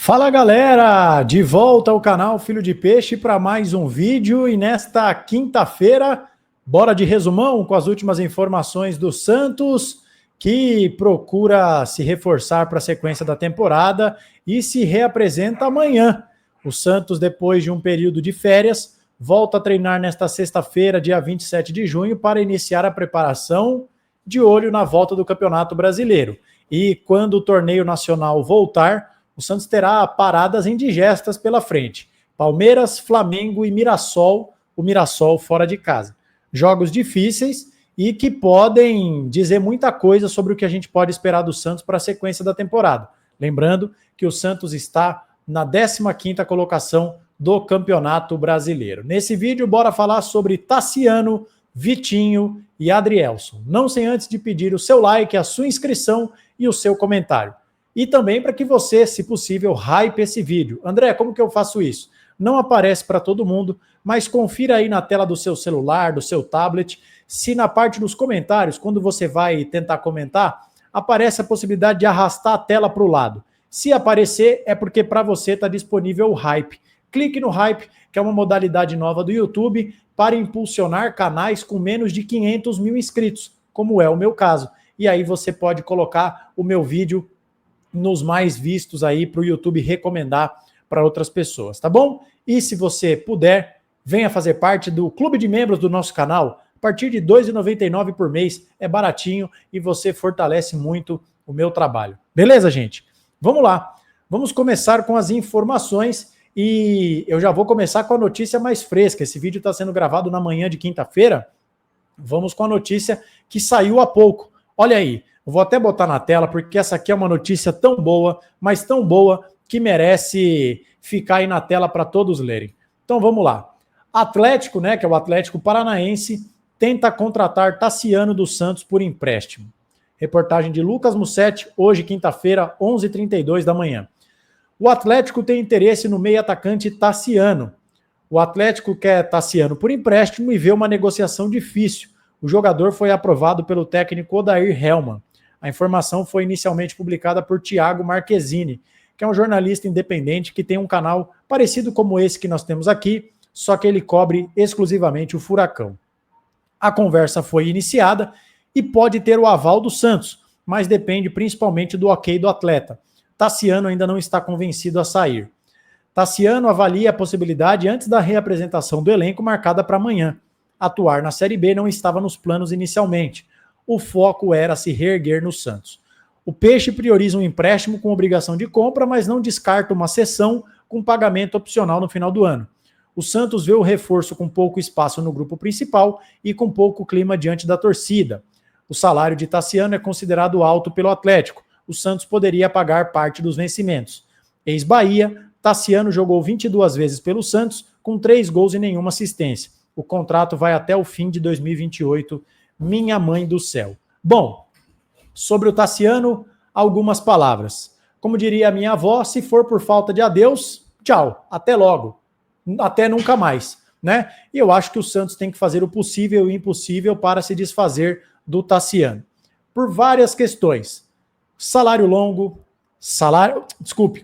Fala galera, de volta ao canal Filho de Peixe para mais um vídeo e nesta quinta-feira, bora de resumão com as últimas informações do Santos, que procura se reforçar para a sequência da temporada e se reapresenta amanhã. O Santos, depois de um período de férias, volta a treinar nesta sexta-feira, dia 27 de junho, para iniciar a preparação de olho na volta do Campeonato Brasileiro. E quando o torneio nacional voltar, o Santos terá paradas indigestas pela frente. Palmeiras, Flamengo e Mirassol, o Mirassol fora de casa. Jogos difíceis e que podem dizer muita coisa sobre o que a gente pode esperar do Santos para a sequência da temporada. Lembrando que o Santos está na 15ª colocação do Campeonato Brasileiro. Nesse vídeo, bora falar sobre Tassiano, Vitinho e Adrielson. Não sem antes de pedir o seu like, a sua inscrição e o seu comentário. E também para que você, se possível, hype esse vídeo. André, como que eu faço isso? Não aparece para todo mundo, mas confira aí na tela do seu celular, do seu tablet, se na parte dos comentários, quando você vai tentar comentar, aparece a possibilidade de arrastar a tela para o lado. Se aparecer, é porque para você está disponível o hype. Clique no hype, que é uma modalidade nova do YouTube, para impulsionar canais com menos de 500 mil inscritos, como é o meu caso. E aí você pode colocar o meu vídeo nos mais vistos aí para o YouTube recomendar para outras pessoas, tá bom? E se você puder, venha fazer parte do clube de membros do nosso canal. A partir de R$ 2,99 por mês, é baratinho e você fortalece muito o meu trabalho. Beleza, gente? Vamos lá. Vamos começar com as informações e eu já vou começar com a notícia mais fresca. Esse vídeo está sendo gravado na manhã de quinta-feira. Vamos com a notícia que saiu há pouco. Olha aí. Eu vou até botar na tela, porque essa aqui é uma notícia tão boa, mas tão boa, que merece ficar aí na tela para todos lerem. Então vamos lá. Atlético, né, que é o Atlético Paranaense, tenta contratar Tassiano dos Santos por empréstimo. Reportagem de Lucas Mussetti, hoje quinta-feira, 11h32 da manhã. O Atlético tem interesse no meio-atacante Tassiano. O Atlético quer Tassiano por empréstimo e vê uma negociação difícil. O jogador foi aprovado pelo técnico Odair Hellmann. A informação foi inicialmente publicada por Thiago Marquezine, que é um jornalista independente que tem um canal parecido como esse que nós temos aqui, só que ele cobre exclusivamente o Furacão. A conversa foi iniciada e pode ter o aval do Santos, mas depende principalmente do ok do atleta. Tassiano ainda não está convencido a sair. Tassiano avalia a possibilidade antes da reapresentação do elenco marcada para amanhã. Atuar na Série B não estava nos planos inicialmente. O foco era se reerguer no Santos. O Peixe prioriza um empréstimo com obrigação de compra, mas não descarta uma cessão com pagamento opcional no final do ano. O Santos vê o reforço com pouco espaço no grupo principal e com pouco clima diante da torcida. O salário de Tassiano é considerado alto pelo Atlético. O Santos poderia pagar parte dos vencimentos. Ex-Bahia, Tassiano jogou 22 vezes pelo Santos, com 3 gols e nenhuma assistência. O contrato vai até o fim de 2028. Minha mãe do céu. Bom, sobre o Tassiano, algumas palavras. Como diria a minha avó, se for por falta de adeus, tchau, até logo, até nunca mais, né? E eu acho que o Santos tem que fazer o possível e o impossível para se desfazer do Tassiano. Por várias questões.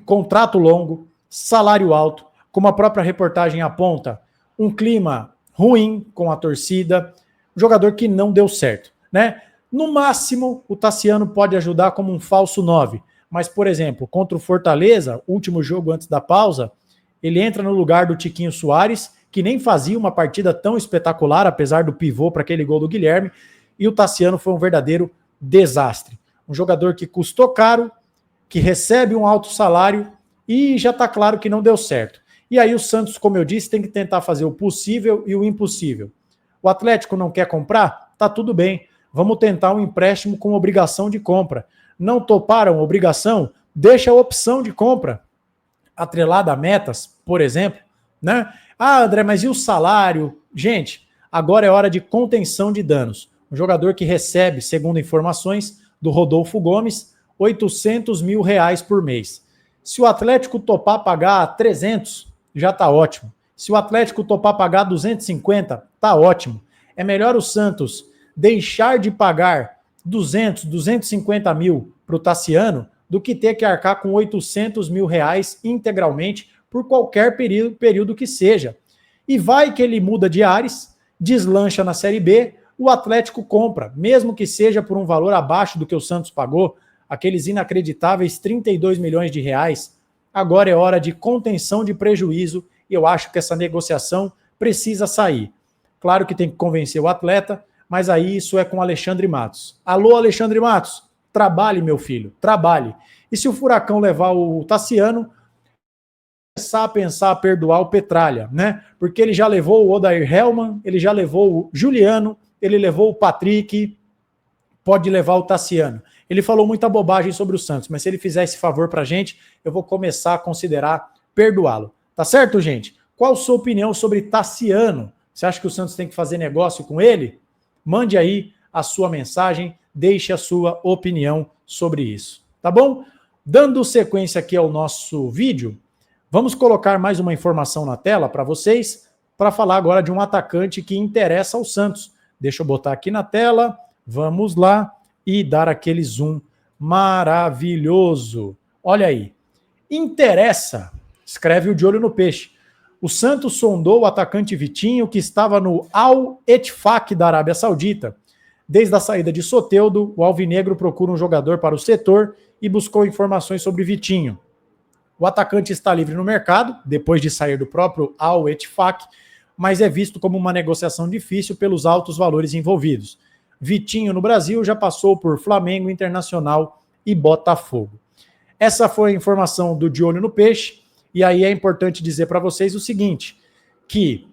Contrato longo, salário alto, como a própria reportagem aponta, um clima ruim com a torcida, jogador que não deu certo, né? No máximo, o Tassiano pode ajudar como um falso 9, mas, por exemplo, contra o Fortaleza, último jogo antes da pausa, ele entra no lugar do Tiquinho Soares, que nem fazia uma partida tão espetacular, apesar do pivô para aquele gol do Guilherme, e o Tassiano foi um verdadeiro desastre. Um jogador que custou caro, que recebe um alto salário e já está claro que não deu certo. E aí o Santos, como eu disse, tem que tentar fazer o possível e o impossível. O Atlético não quer comprar? Tá tudo bem. Vamos tentar um empréstimo com obrigação de compra. Não toparam obrigação? Deixa a opção de compra atrelada a metas, por exemplo, né? Ah, André, mas e o salário? Gente, agora é hora de contenção de danos. Um jogador que recebe, segundo informações do Rodolfo Gomes, R$800 mil por mês. Se o Atlético topar pagar 300, já está ótimo. Se o Atlético topar pagar 250, tá ótimo. É melhor o Santos deixar de pagar 200, 250 mil para o Tassiano do que ter que arcar com 800 mil reais integralmente por qualquer período que seja. E vai que ele muda de ares, deslancha na Série B, o Atlético compra, mesmo que seja por um valor abaixo do que o Santos pagou, aqueles inacreditáveis 32 milhões de reais. Agora é hora de contenção de prejuízo e eu acho que essa negociação precisa sair. Claro que tem que convencer o atleta, mas aí isso é com Alexandre Matos. Alô, Alexandre Matos, trabalhe, meu filho, trabalhe. E se o Furacão levar o Tassiano, começar a pensar a perdoar o Petralha, né? Porque ele já levou o Odair Hellmann, ele já levou o Juliano, ele levou o Patrick, pode levar o Tassiano. Ele falou muita bobagem sobre o Santos, mas se ele fizer esse favor pra gente, eu vou começar a considerar perdoá-lo. Tá certo, gente? Qual a sua opinião sobre Tassiano? Você acha que o Santos tem que fazer negócio com ele? Mande aí a sua mensagem, deixe a sua opinião sobre isso, tá bom? Dando sequência aqui ao nosso vídeo, vamos colocar mais uma informação na tela para vocês, para falar agora de um atacante que interessa ao Santos. Deixa eu botar aqui na tela, vamos lá e dar aquele zoom maravilhoso. Olha aí, interessa, escreve o De Olho no Peixe. O Santos sondou o atacante Vitinho, que estava no Al-Ettifaq da Arábia Saudita. Desde a saída de Soteldo, o alvinegro procura um jogador para o setor e buscou informações sobre Vitinho. O atacante está livre no mercado, depois de sair do próprio Al-Ettifaq, mas é visto como uma negociação difícil pelos altos valores envolvidos. Vitinho no Brasil já passou por Flamengo, Internacional e Botafogo. Essa foi a informação do De Olho no Peixe, e aí é importante dizer para vocês o seguinte, que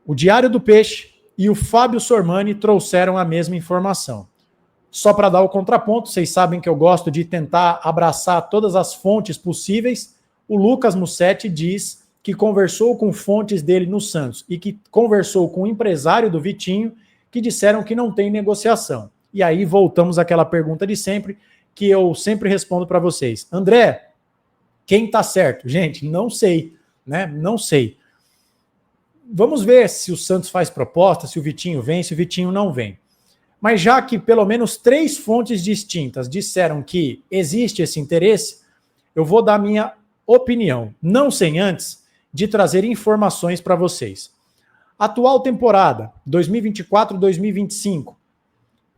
o Diário do Peixe e o Fábio Sormani trouxeram a mesma informação. Só para dar o contraponto, vocês sabem que eu gosto de tentar abraçar todas as fontes possíveis. O Lucas Mussetti diz que conversou com fontes dele no Santos e que conversou com o empresário do Vitinho, que disseram que não tem negociação. E aí voltamos àquela pergunta de sempre, que eu sempre respondo para vocês. André, quem está certo? Gente, não sei, né? Não sei. Vamos ver se o Santos faz proposta, se o Vitinho vem, se o Vitinho não vem. Mas já que pelo menos 3 fontes distintas disseram que existe esse interesse, eu vou dar minha opinião, não sem antes de trazer informações para vocês. Atual temporada, 2024-2025,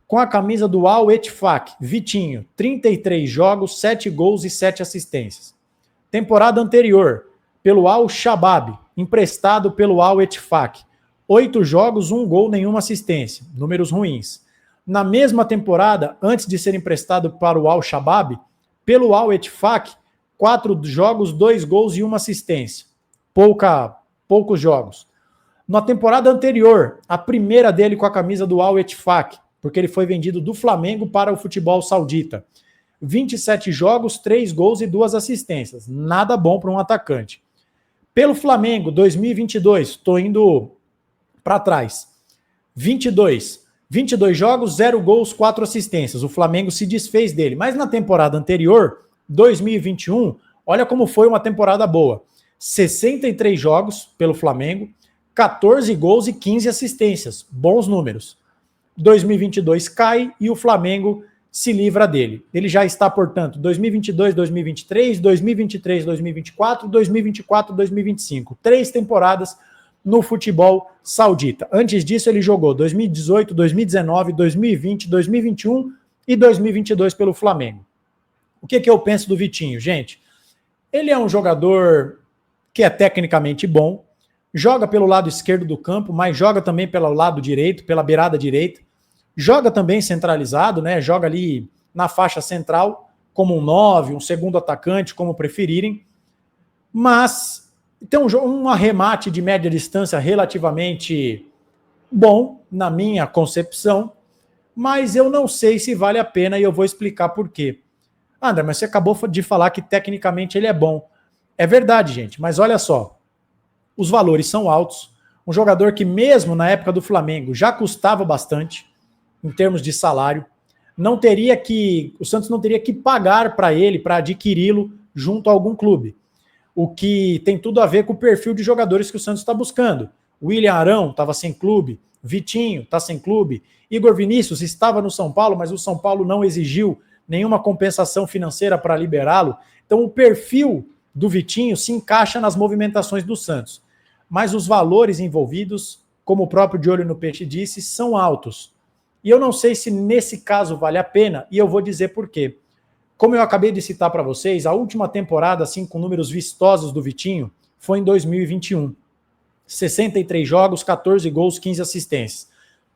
com a camisa do Al-Ettifaq, Vitinho, 33 jogos, 7 gols e 7 assistências. Temporada anterior, pelo Al-Shabaab, emprestado pelo Al-Ettifaq, 8 jogos, 1 gol, nenhuma assistência, números ruins. Na mesma temporada, antes de ser emprestado para o Al-Shabaab, pelo Al-Ettifaq, 4 jogos, 2 gols e 1 assistência. Poucos jogos. Na temporada anterior, a primeira dele com a camisa do Al-Ettifaq, porque ele foi vendido do Flamengo para o futebol saudita. 27 jogos, 3 gols e 2 assistências. Nada bom para um atacante. Pelo Flamengo, 2022, estou indo para trás. 22 jogos, 0 gols, 4 assistências. O Flamengo se desfez dele. Mas na temporada anterior, 2021, olha como foi uma temporada boa. 63 jogos pelo Flamengo, 14 gols e 15 assistências. Bons números. 2022 cai e o Flamengo se livra dele. Ele já está, portanto, 2022, 2023, 2023, 2024, 2024, 2025. 3 temporadas no futebol saudita. Antes disso, ele jogou 2018, 2019, 2020, 2021 e 2022 pelo Flamengo. O que eu penso do Vitinho? Gente, ele é um jogador que é tecnicamente bom, joga pelo lado esquerdo do campo, mas joga também pelo lado direito, pela beirada direita. Joga também centralizado, né? Joga ali na faixa central, como um 9, um segundo atacante, como preferirem. Mas tem um arremate de média distância relativamente bom, na minha concepção, mas eu não sei se vale a pena e eu vou explicar por quê. André, mas você acabou de falar que tecnicamente ele é bom. É verdade, gente, mas olha só. Os valores são altos. Um jogador que mesmo na época do Flamengo já custava bastante, em termos de salário, o Santos não teria que pagar para ele, para adquiri-lo junto a algum clube. O que tem tudo a ver com o perfil de jogadores que o Santos está buscando. William Arão estava sem clube, Vitinho está sem clube, Igor Vinícius estava no São Paulo, mas o São Paulo não exigiu nenhuma compensação financeira para liberá-lo. Então o perfil do Vitinho se encaixa nas movimentações do Santos. Mas os valores envolvidos, como o próprio De Olho no Peixe disse, são altos. E eu não sei se nesse caso vale a pena, e eu vou dizer por quê. Como eu acabei de citar para vocês, a última temporada, assim, com números vistosos do Vitinho, foi em 2021. 63 jogos, 14 gols, 15 assistências.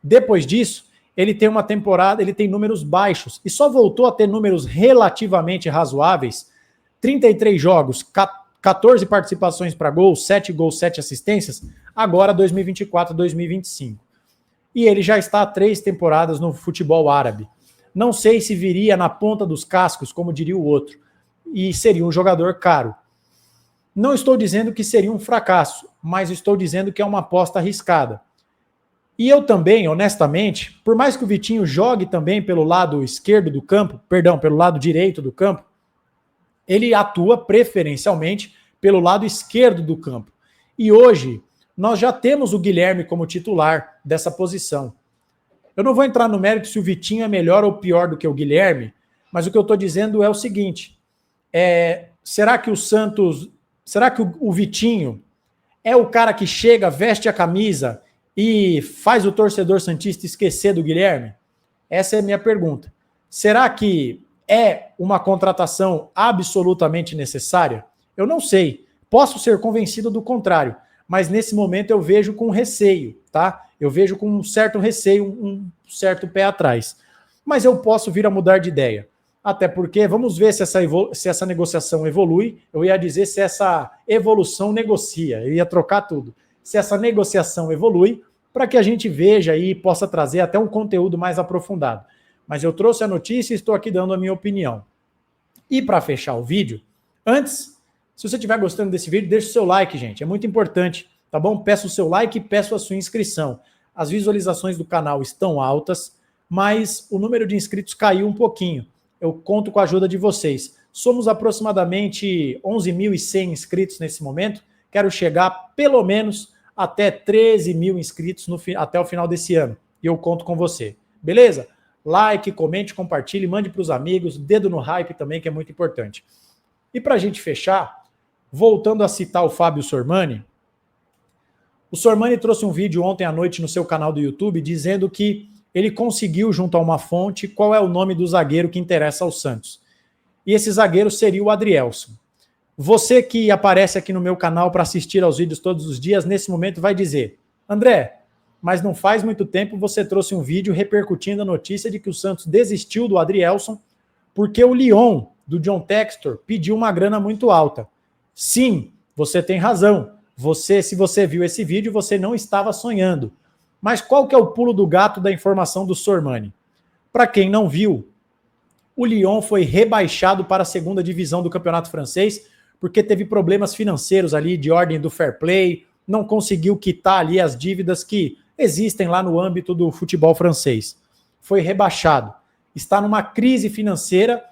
Depois disso, ele tem uma temporada, ele tem números baixos, e só voltou a ter números relativamente razoáveis, 33 jogos, 14 participações para gols, 7 gols, 7 assistências, agora 2024, 2025. E ele já está há 3 temporadas no futebol árabe. Não sei se viria na ponta dos cascos, como diria o outro, e seria um jogador caro. Não estou dizendo que seria um fracasso, mas estou dizendo que é uma aposta arriscada. E eu também, honestamente, por mais que o Vitinho jogue também pelo lado esquerdo do campo, perdão, pelo lado direito do campo, ele atua preferencialmente pelo lado esquerdo do campo. E hoje nós já temos o Guilherme como titular dessa posição. Eu não vou entrar no mérito se o Vitinho é melhor ou pior do que o Guilherme, mas o que eu estou dizendo é o seguinte, será que o Vitinho é o cara que chega, veste a camisa e faz o torcedor santista esquecer do Guilherme? Essa é a minha pergunta. Será que é uma contratação absolutamente necessária? Eu não sei. Posso ser convencido do contrário, mas nesse momento eu vejo com receio, tá? Eu vejo com um certo receio, um certo pé atrás. Mas eu posso vir a mudar de ideia. Até porque, vamos ver se essa negociação evolui. Eu ia dizer se essa evolução negocia. Eu ia trocar tudo. Se essa negociação evolui, para que a gente veja e possa trazer até um conteúdo mais aprofundado. Mas eu trouxe a notícia e estou aqui dando a minha opinião. E para fechar o vídeo, antes, se você estiver gostando desse vídeo, deixa o seu like, gente. É muito importante, tá bom? Peço o seu like e peço a sua inscrição. As visualizações do canal estão altas, mas o número de inscritos caiu um pouquinho. Eu conto com a ajuda de vocês. Somos aproximadamente 11.100 inscritos nesse momento. Quero chegar pelo menos até 13 mil inscritos até o final desse ano. E eu conto com você. Beleza? Like, comente, compartilhe, mande para os amigos, dedo no hype também, que é muito importante. E para a gente fechar, voltando a citar o Fábio Sormani, o Sormani trouxe um vídeo ontem à noite no seu canal do YouTube dizendo que ele conseguiu, junto a uma fonte, qual é o nome do zagueiro que interessa ao Santos. E esse zagueiro seria o Adrielson. Você que aparece aqui no meu canal para assistir aos vídeos todos os dias, nesse momento vai dizer, André, mas não faz muito tempo você trouxe um vídeo repercutindo a notícia de que o Santos desistiu do Adrielson porque o Lyon, do John Textor, pediu uma grana muito alta. Sim, você tem razão. Se você viu esse vídeo, você não estava sonhando. Mas qual que é o pulo do gato da informação do Sormani? Para quem não viu, o Lyon foi rebaixado para a segunda divisão do campeonato francês porque teve problemas financeiros ali de ordem do fair play, não conseguiu quitar ali as dívidas que existem lá no âmbito do futebol francês. Foi rebaixado. Está numa crise financeira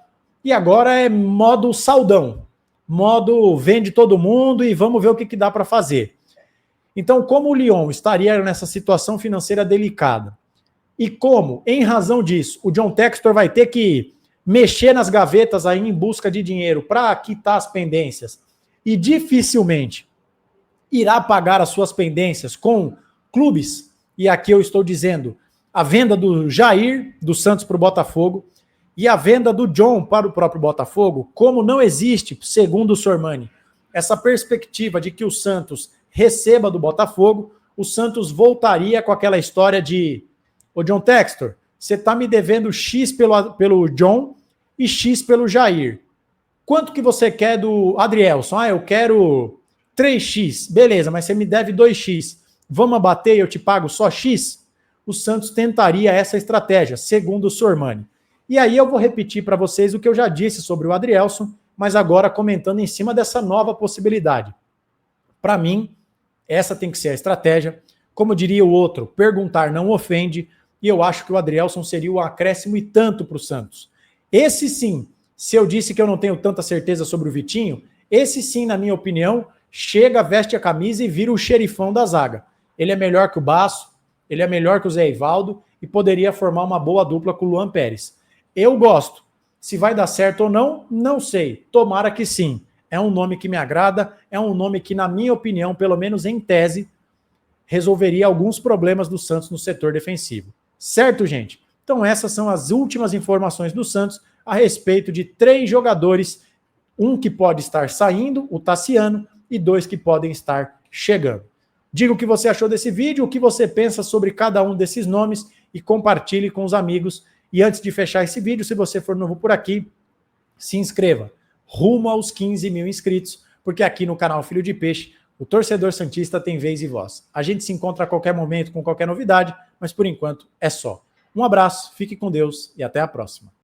e agora é modo saudão. Modo vende todo mundo e vamos ver o que dá para fazer. Então, como o Lyon estaria nessa situação financeira delicada e como, em razão disso, o John Textor vai ter que mexer nas gavetas aí em busca de dinheiro para quitar as pendências e dificilmente irá pagar as suas pendências com clubes, e aqui eu estou dizendo a venda do Jair, do Santos para o Botafogo, e a venda do John para o próprio Botafogo, como não existe, segundo o Sormani, essa perspectiva de que o Santos receba do Botafogo, o Santos voltaria com aquela história de ô John Textor, você está me devendo X pelo John e X pelo Jair. Quanto que você quer do Adrielson? Eu quero 3X. Beleza, mas você me deve 2X. Vamos abater e eu te pago só X? O Santos tentaria essa estratégia, segundo o Sormani. E aí eu vou repetir para vocês o que eu já disse sobre o Adrielson, mas agora comentando em cima dessa nova possibilidade. Para mim, essa tem que ser a estratégia. Como diria o outro, perguntar não ofende, e eu acho que o Adrielson seria o acréscimo e tanto para o Santos. Esse sim, se eu disse que eu não tenho tanta certeza sobre o Vitinho, esse sim, na minha opinião, chega, veste a camisa e vira o xerifão da zaga. Ele é melhor que o Basso, ele é melhor que o Zé Ivaldo e poderia formar uma boa dupla com o Luan Pérez. Eu gosto. Se vai dar certo ou não, não sei. Tomara que sim. É um nome que me agrada, é um nome que, na minha opinião, pelo menos em tese, resolveria alguns problemas do Santos no setor defensivo. Certo, gente? Então essas são as últimas informações do Santos a respeito de 3 jogadores, um que pode estar saindo, o Tassiano, e 2 que podem estar chegando. Diga o que você achou desse vídeo, o que você pensa sobre cada um desses nomes e compartilhe com os amigos. E antes de fechar esse vídeo, se você for novo por aqui, se inscreva. Rumo aos 15 mil inscritos, porque aqui no canal Filho de Peixe, o torcedor santista tem vez e voz. A gente se encontra a qualquer momento com qualquer novidade, mas por enquanto é só. Um abraço, fique com Deus e até a próxima.